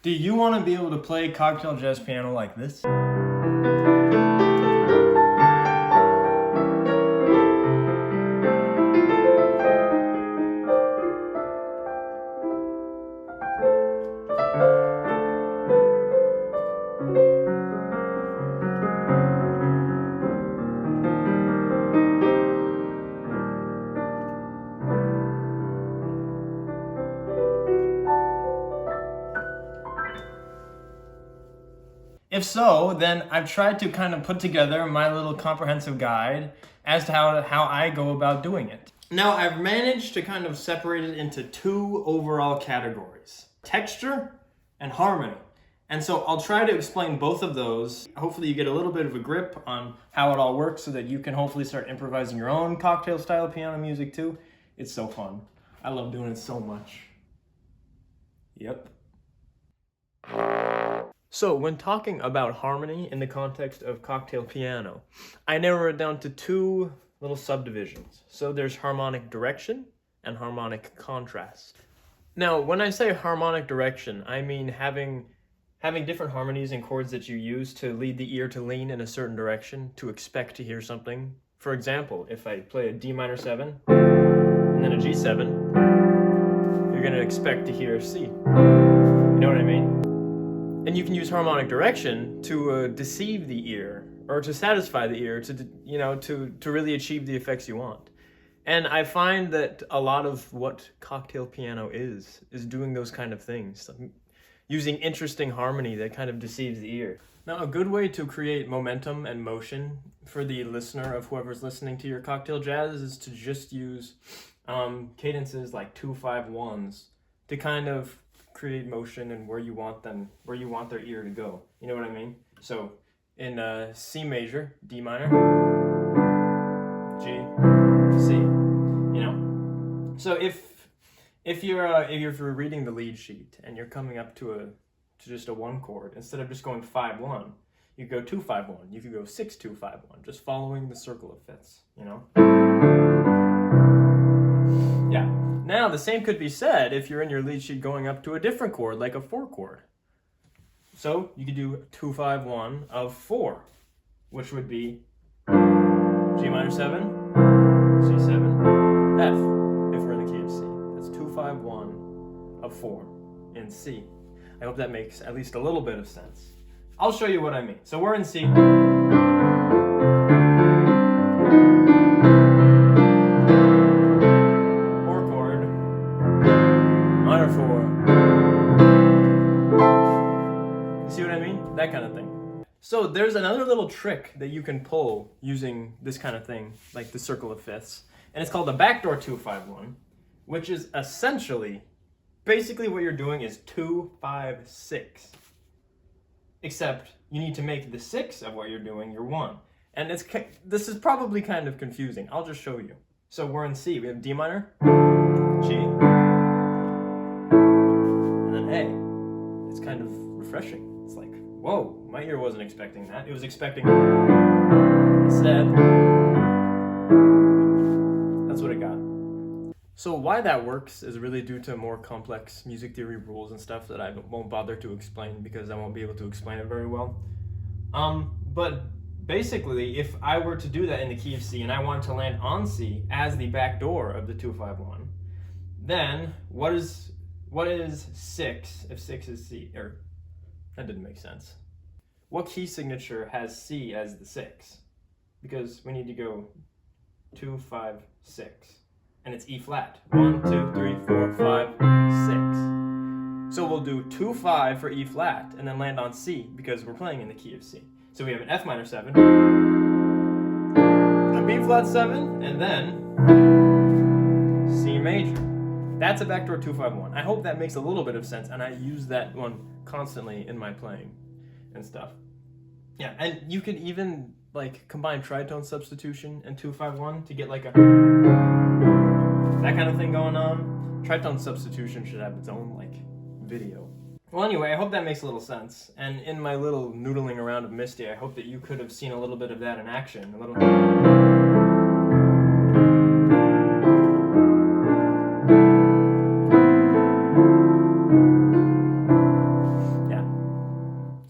Do you want to be able to play cocktail jazz piano like this? If so, then I've tried to kind of put together my little comprehensive guide as to how I go about doing it. Now, I've managed to kind of separate it into two overall categories: texture and harmony. And so I'll try to explain both of those. Hopefully you get a little bit of a grip on how it all works so that you can hopefully start improvising your own cocktail style piano music too. It's so fun. I love doing it so much. Yep. So when talking about harmony in the context of cocktail piano, I narrow it down to two little subdivisions. So there's harmonic direction and harmonic contrast. Now, when I say harmonic direction, I mean having different harmonies and chords that you use to lead the ear to lean in a certain direction to expect to hear something. For example, if I play a D minor 7 and then a G7, you're going to expect to hear C. You know what I mean? And you can use harmonic direction to deceive the ear or to satisfy the ear to really achieve the effects you want. And I find that a lot of what cocktail piano is doing those kind of things, using interesting harmony that kind of deceives the ear. Now, a good way to create momentum and motion for the listener of whoever's listening to your cocktail jazz is to just use cadences like 2-5-1s to kind of create motion and where you want their ear to go. You know what I mean? So in C major, D minor, G, C. You know. So if you're reading the lead sheet and you're coming up to just a 1 chord, instead of just going 5-1, you go 2-5-1. You could go 6-2-5-1, just following the circle of fifths. You know. Yeah. Now, the same could be said if you're in your lead sheet going up to a different chord, like a 4 chord. So you could do 2-5-1 of 4, which would be G minor 7, C7, F, if we're in the key of C. That's 2-5-1 of 4 in C. I hope that makes at least a little bit of sense. I'll show you what I mean. So we're in C. That kind of thing. So there's another little trick that you can pull using this kind of thing, like the circle of fifths, and it's called the backdoor 2-5-1, which is basically what you're doing is 2-5-6. Except you need to make the 6 of what you're doing your 1. And this is probably kind of confusing. I'll just show you. So we're in C. We have D minor, G, and then A. It's kind of refreshing. It's like, whoa, my ear wasn't expecting that. It was expecting instead. That's what it got. So why that works is really due to more complex music theory rules and stuff that I won't bother to explain because I won't be able to explain it very well. But basically, if I were to do that in the key of C and I wanted to land on C as the back door of the 2-5-1, then what is 6 if 6 is C? Or that didn't make sense. What key signature has C as the 6? Because we need to go 2-5-6. And it's E flat. 1, 2, 3, 4, 5, 6. So we'll do 2-5 for E flat and then land on C because we're playing in the key of C. So we have an F minor 7, a B flat 7, and then C major. That's a backdoor 2-5-1. I hope that makes a little bit of sense, and I use that one constantly in my playing and stuff. Yeah, and you could even like combine tritone substitution and 2-5-1 to get like that kind of thing going on. Tritone substitution should have its own like video. Well, anyway, I hope that makes a little sense. And in my little noodling around of Misty, I hope that you could have seen a little bit of that in action. A little.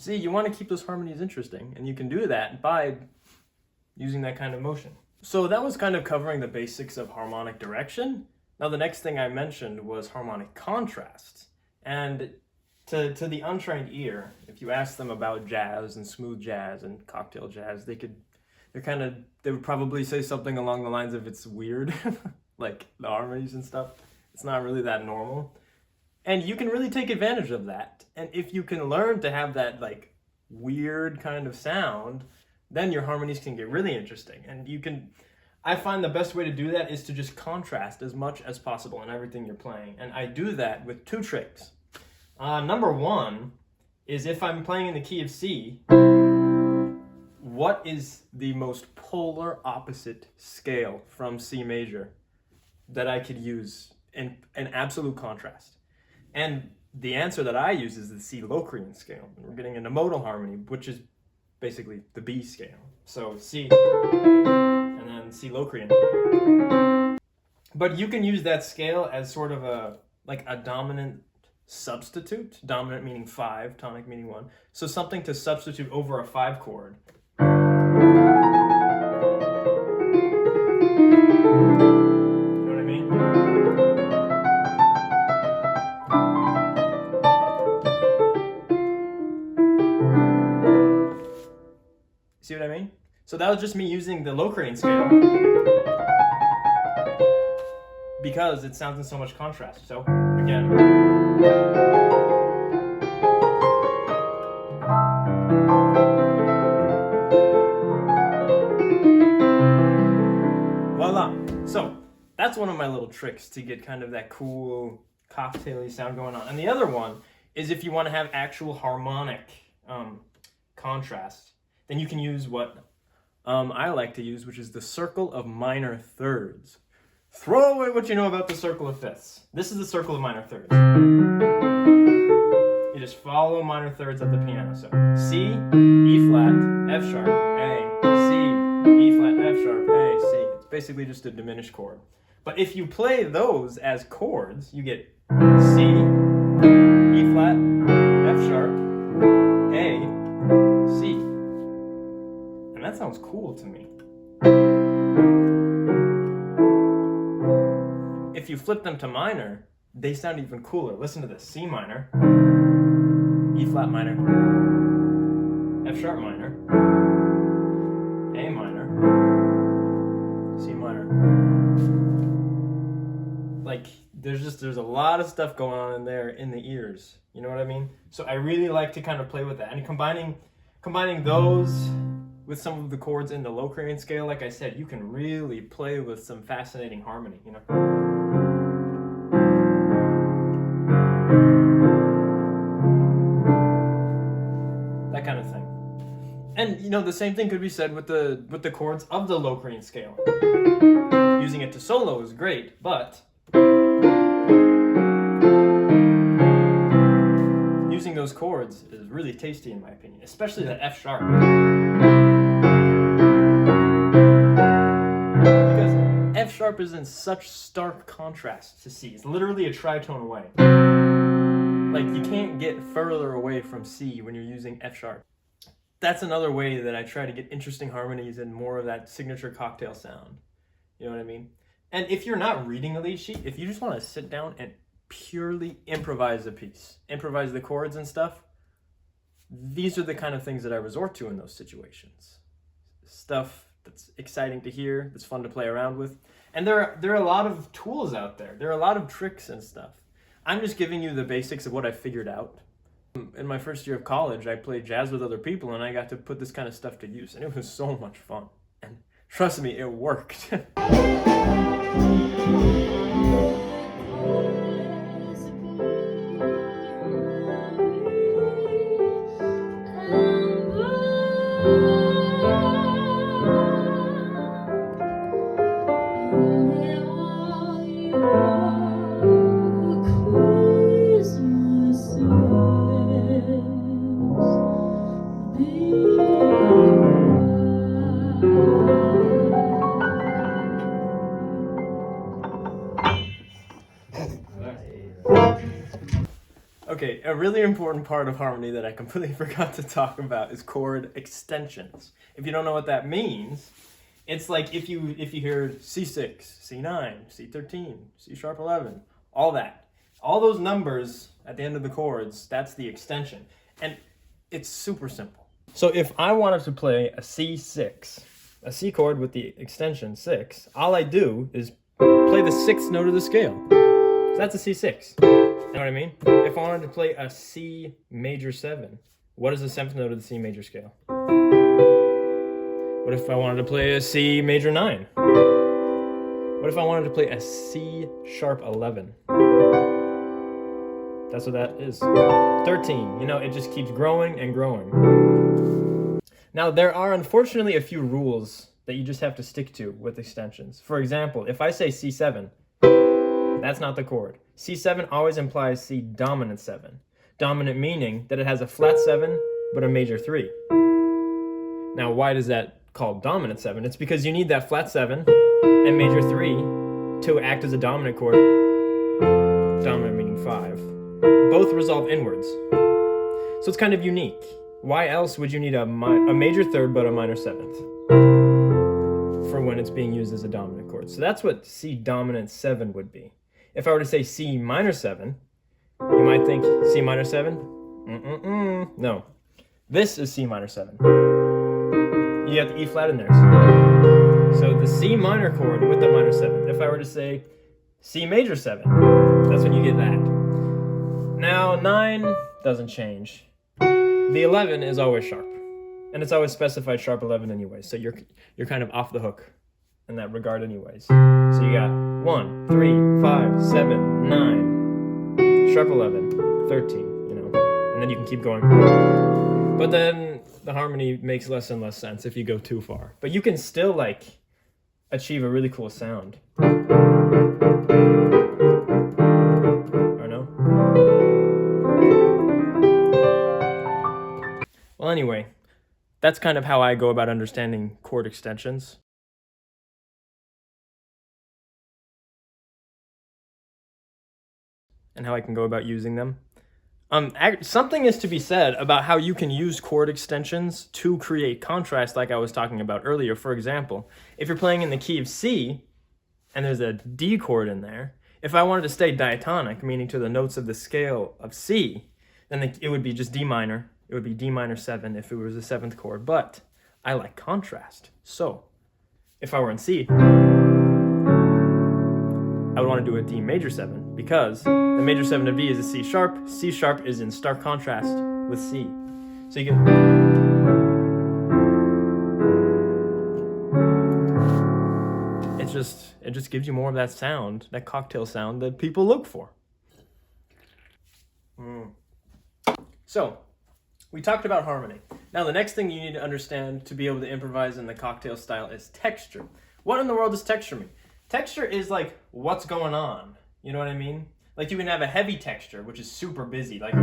See, you want to keep those harmonies interesting, and you can do that by using that kind of motion. So that was kind of covering the basics of harmonic direction. Now the next thing I mentioned was harmonic contrast. And to the untrained ear, if you ask them about jazz and smooth jazz and cocktail jazz, they would probably say something along the lines of it's weird, like the harmonies and stuff. It's not really that normal. And you can really take advantage of that. And if you can learn to have that like weird kind of sound, then your harmonies can get really interesting. And I find the best way to do that is to just contrast as much as possible in everything you're playing. And I do that with 2 tricks. Number 1 is if I'm playing in the key of C, what is the most polar opposite scale from C major that I could use in absolute contrast? And the answer that I use is the C Locrian scale. We're getting into modal harmony, which is basically the B scale. So C, and then C Locrian. But you can use that scale as sort of a dominant substitute. Dominant meaning 5, tonic meaning 1. So something to substitute over a 5 chord. You know what I mean? See what I mean? So that was just me using the Locrian scale because it sounds in so much contrast. So again. Voila. So that's one of my little tricks to get kind of that cool cocktail-y sound going on. And the other one is if you want to have actual harmonic contrast, then you can use what I like to use, which is the circle of minor thirds. Throw away what you know about the circle of fifths. This is the circle of minor thirds. You just follow minor thirds of the piano. So C, E flat, F sharp, A, C, E flat, F sharp, A, C. It's basically just a diminished chord. But if you play those as chords, you get C, E flat, F sharp, A, C. And that sounds cool to me. If you flip them to minor, they sound even cooler. Listen to this. C minor, E flat minor, F sharp minor, A minor, C minor. Like, there's a lot of stuff going on in there in the ears. You know what I mean? So I really like to kind of play with that. And combining those with some of the chords in the Locrian scale, like I said, you can really play with some fascinating harmony, you know? That kind of thing. And you know, the same thing could be said with the chords of the Locrian scale. Using it to solo is great, but using those chords is really tasty in my opinion, especially the F sharp. Because F sharp is in such stark contrast to C. It's literally a tritone away. Like, you can't get further away from C when you're using F sharp. That's another way that I try to get interesting harmonies and more of that signature cocktail sound. You know what I mean? And if you're not reading a lead sheet, if you just want to sit down and purely improvise a piece, improvise the chords and stuff, these are the kind of things that I resort to in those situations. Stuff that's exciting to hear, that's fun to play around with. And there are a lot of tools out there. There are a lot of tricks and stuff. I'm just giving you the basics of what I figured out. In my first year of college, I played jazz with other people and I got to put this kind of stuff to use. And it was so much fun. And trust me, it worked. Okay, a really important part of harmony that I completely forgot to talk about is chord extensions. If you don't know what that means, it's like if you hear C6, C9, C13, C sharp 11, all that. All those numbers at the end of the chords, that's the extension. And it's super simple. So if I wanted to play a C6, a C chord with the extension 6, all I do is play the 6th note of the scale. So that's a C6. You know what I mean? If I wanted to play a C major 7, what is the 7th note of the C major scale? What if I wanted to play a C major 9? What if I wanted to play a C sharp 11? That's what that is. 13. You know, it just keeps growing and growing. Now, there are unfortunately a few rules that you just have to stick to with extensions. For example, if I say C7, that's not the chord. C7 always implies C dominant 7. Dominant meaning that it has a flat 7, but a major 3. Now, why is that called dominant 7? It's because you need that flat 7 and major 3 to act as a dominant chord. Dominant meaning 5. Both resolve inwards. So it's kind of unique. Why else would you need a major 3rd but a minor 7th for when it's being used as a dominant chord? So that's what C dominant 7 would be. If I were to say C minor 7, you might think C minor 7? No. This is C minor 7. You have the E flat in there. So the C minor chord with the minor 7. If I were to say C major 7, that's when you get that. Now 9 doesn't change. The 11 is always sharp. And it's always specified sharp 11 anyway. So you're kind of off the hook in that regard anyways. So you got 1, 3, 5, 7, 9, sharp 11, 13, you know, and then you can keep going. But then the harmony makes less and less sense if you go too far. But you can still like achieve a really cool sound. Or no? Well, anyway, that's kind of how I go about understanding chord extensions. And how I can go about using them. Something is to be said about how you can use chord extensions to create contrast like I was talking about earlier. For example, if you're playing in the key of C and there's a D chord in there, if I wanted to stay diatonic, meaning to the notes of the scale of C, then it would be just D minor. It would be D minor 7 if it was a 7th chord, but I like contrast. So if I were in C, I would want to do a D major 7 because the major 7 of D is a C sharp. C sharp is in stark contrast with C. So you get... It just gives you more of that sound, that cocktail sound that people look for. So, we talked about harmony. Now the next thing you need to understand to be able to improvise in the cocktail style is texture. What in the world does texture mean? Texture is like what's going on. You know what I mean? Like you can have a heavy texture, which is super busy. Like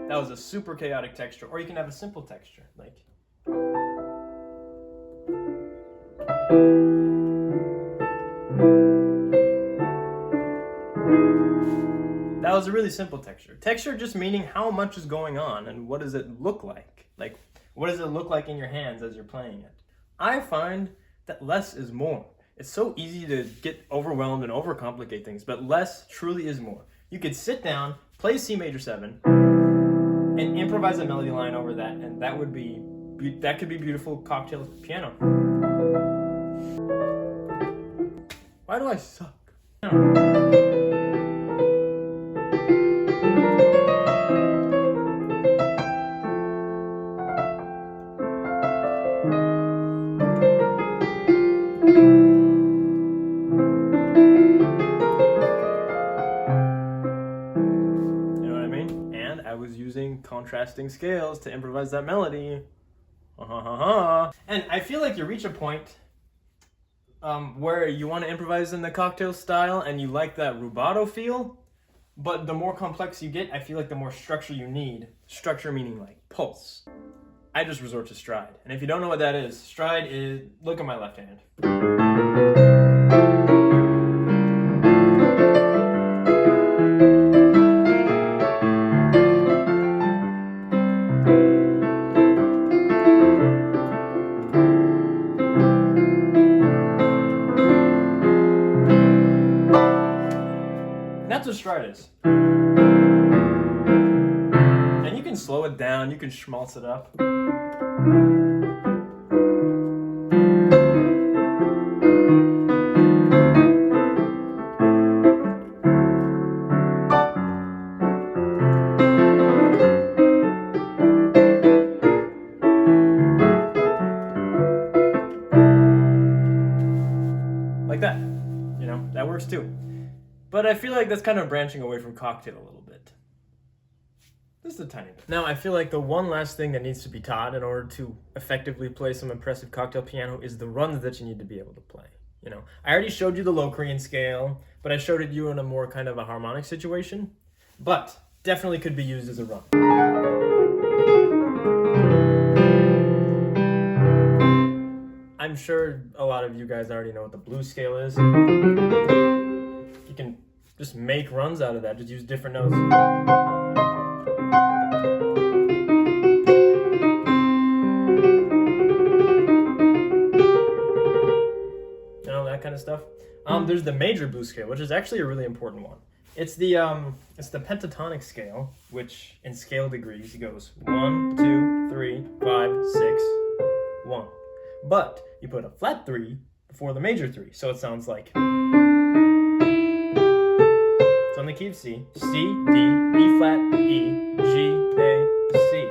that was a super chaotic texture. Or you can have a simple texture, like that was a really simple texture. Texture just meaning how much is going on and what does it look like? Like, what does it look like in your hands as you're playing it? I find that less is more. It's so easy to get overwhelmed and overcomplicate things, but less truly is more. You could sit down, play C major 7, and improvise a melody line over that, and that could be beautiful cocktail piano. Why do I suck? Contrasting scales to improvise that melody. And I feel like you reach a point where you want to improvise in the cocktail style and you like that rubato feel, but the more complex you get, I feel like the more structure you need. Structure meaning like pulse. I just resort to stride. And if you don't know what that is, stride is, look at my left hand. That's what stride is. And you can slow it down, you can schmaltz it up. Like that. You know, that works too. But I feel like that's kind of branching away from cocktail a little bit. Just a tiny bit. Now, I feel like the one last thing that needs to be taught in order to effectively play some impressive cocktail piano is the runs that you need to be able to play. You know, I already showed you the Locrian scale, but I showed it you in a more kind of a harmonic situation, but definitely could be used as a run. I'm sure a lot of you guys already know what the blues scale is. You can just make runs out of that, just use different notes. You know, that kind of stuff. There's the major blues scale, which is actually a really important one. It's the pentatonic scale, which in scale degrees goes 1, 2, 3, 5, 6, 1. But you put a flat 3 before the major 3, so it sounds like. It's on the key of C, C, D, E flat, E, G, A, C.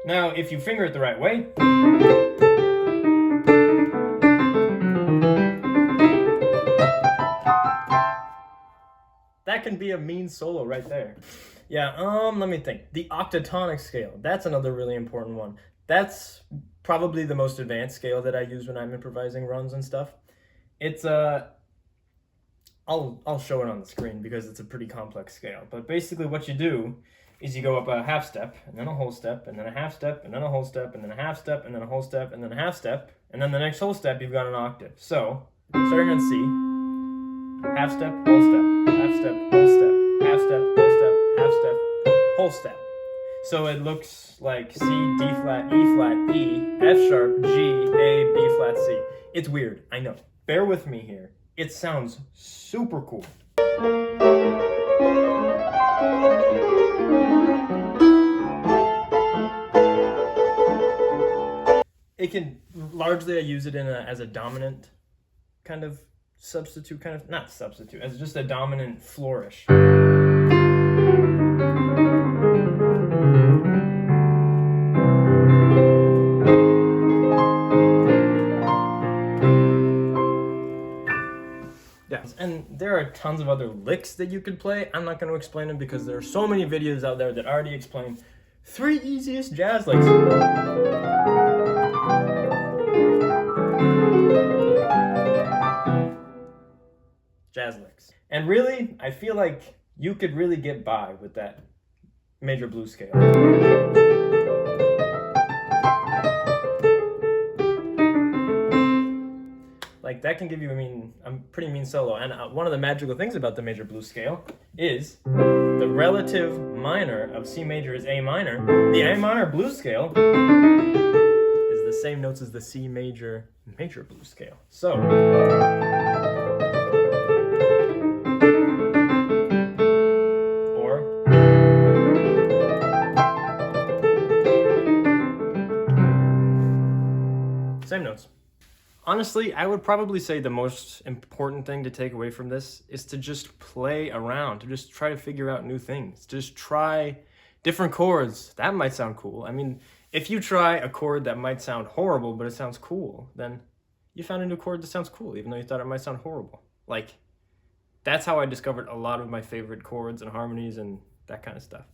Now, if you finger it the right way, that can be a mean solo right there. Yeah, let me think. The octatonic scale, that's another really important one. That's probably the most advanced scale that I use when I'm improvising runs and stuff. It's I'll show it on the screen because it's a pretty complex scale. But basically what you do is you go up a half step, and then a whole step, and then a half step, and then a whole step, and then a half step, and then a whole step, and then a half step, and then the next whole step you've got an octave. So, starting on C, half step, whole step, half step, whole step, half step, whole step, half step, whole step. So it looks like C, D flat, E flat, E, F sharp, G, A, B flat, C. It's weird, I know. Bear with me here. It sounds super cool. It can, largely I use it as a dominant kind of substitute, not substitute, as just a dominant flourish. And there are tons of other licks that you could play. I'm not going to explain them because there are so many videos out there that already explain 3 easiest jazz licks. Jazz licks. And really, I feel like you could really get by with that major blues scale. Like that can give you a pretty mean solo. And one of the magical things about the major blues scale is the relative minor of C major is A minor. The A minor blues scale is the same notes as the C major blues scale. So same notes. Honestly, I would probably say the most important thing to take away from this is to just play around, to just try to figure out new things, just try different chords. That might sound cool. I mean, if you try a chord that might sound horrible, but it sounds cool, then you found a new chord that sounds cool, even though you thought it might sound horrible. Like, that's how I discovered a lot of my favorite chords and harmonies and that kind of stuff.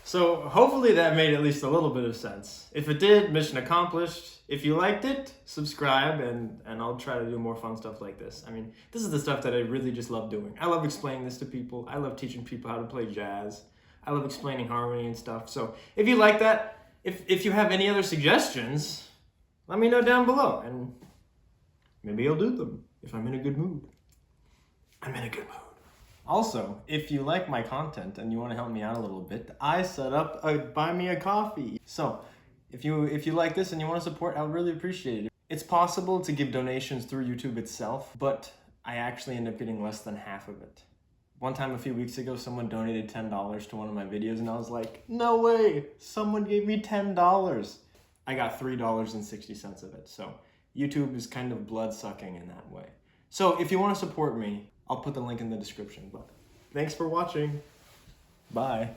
So hopefully that made at least a little bit of sense. If it did, mission accomplished. If you liked it, subscribe and I'll try to do more fun stuff like this. I mean, this is the stuff that I really just love doing. I love explaining this to people. I love teaching people how to play jazz. I love explaining harmony and stuff. So if you like that, If you have any other suggestions, let me know down below, and maybe I'll do them if I'm in a good mood. I'm in a good mood. Also, if you like my content and you want to help me out a little bit, I set up a Buy Me a Coffee. So, if you like this and you want to support, I would really appreciate it. It's possible to give donations through YouTube itself, but I actually end up getting less than half of it. One time a few weeks ago, someone donated $10 to one of my videos, and I was like, no way, someone gave me $10. I got $3.60 of it, so YouTube is kind of blood-sucking in that way. So if you want to support me, I'll put the link in the description. But thanks for watching. Bye.